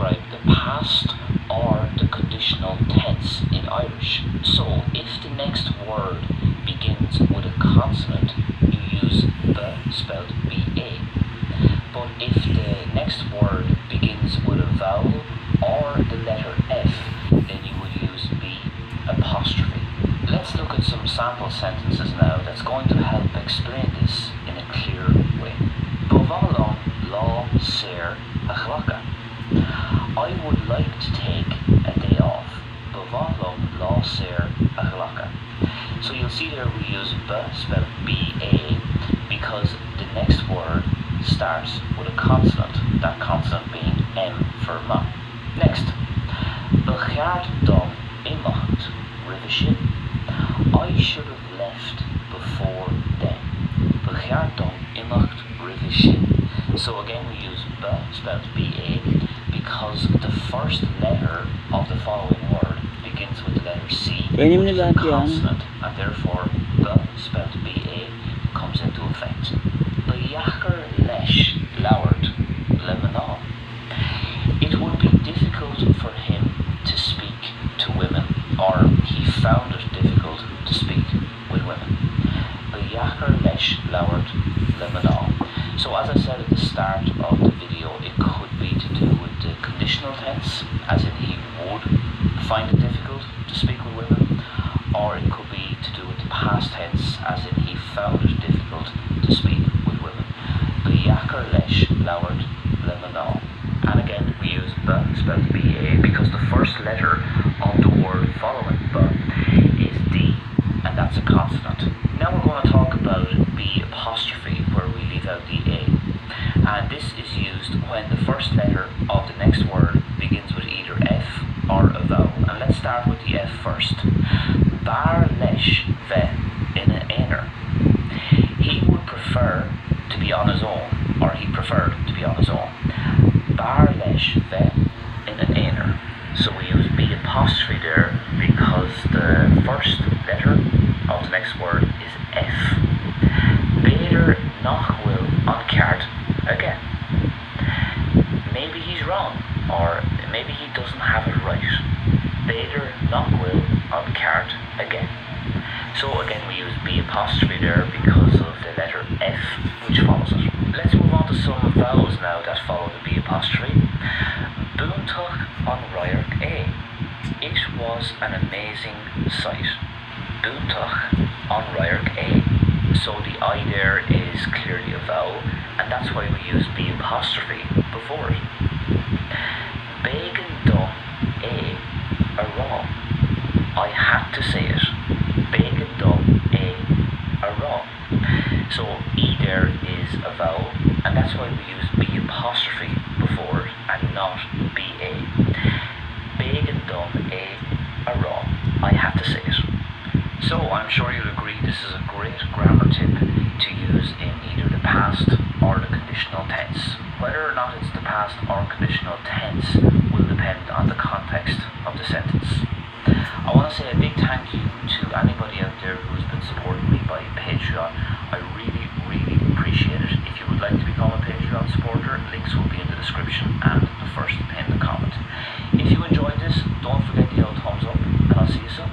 describe the past or the conditional tense in Irish. So if the next word begins with a consonant, you use the spelled B-A. But if the next word begins with a vowel or the letter F, then you would use B apostrophe. Let's look at some sample sentences now that's going to help explain this in a clear way. Bovalon lá aimsir I would like to take a day off. Bovalon lá aimsir So you'll see there we use B spelled B-A because the next word starts with a consonant, that consonant being M for ma. Next, Becheart dom imacht revision. I should have left before then. Becheart dom imacht revision. So again we use B spelled B-A because the first letter of the following word begins with the letter C, which is a consonant, and therefore B spelled B-A comes into effect. Bejacher lesh lauert lemanal. It would be difficult for him to speak to women, or he found it difficult to speak with women. Bejacher lesh lauert lemanal. So as I said at the start of the video, it could be to do with the conditional tense, as in he would find it difficult to speak with women, or it could be to do with the past tense, as in he found it difficult to speak with women. Bejacher lesh lauert lemanal. And again we use B spelled B-A because the first letter of the word following B is D, and that's a consonant. Now we're going to talk about B apostrophe, where we leave out the A. And this is used when the first letter of the next word begins with either F or a vowel. And let's start with the F first. Bar lesh ve in an einer. He would prefer to be on his own, or he preferred to be on his own. Bar lesh ve in an einer. So we use B apostrophe there because the first letter of the next word is F. Beder nach will on cart again. Maybe he's wrong, or maybe he doesn't have it right. Beder nach will on cart again. So again we use B apostrophe there because of the letter F which follows it. Let's move on to some vowels now that follow the B apostrophe. Búntach on Ryark A. It was an amazing sight. Búntach on Ryark A. So the I there is clearly a vowel, and that's why we use B apostrophe before it. Bacon dom a wrong. I had to say it. Bacon dom a wrong. So E there is a vowel, and that's why we use B apostrophe before it and not B-A. Bacon dom a wrong. I had to say it. So I'm sure you'll agree this is a great grammar tip to use in either the past or the conditional tense. Whether or not it's the past or conditional tense will depend on the context of the sentence. I want to say a big thank you to anybody out there who's been supporting me by Patreon. I really, really appreciate it. If you would like to become a Patreon supporter, links will be in the description and the first pinned comment. If you enjoyed this, don't forget the old thumbs up, and I'll see you soon.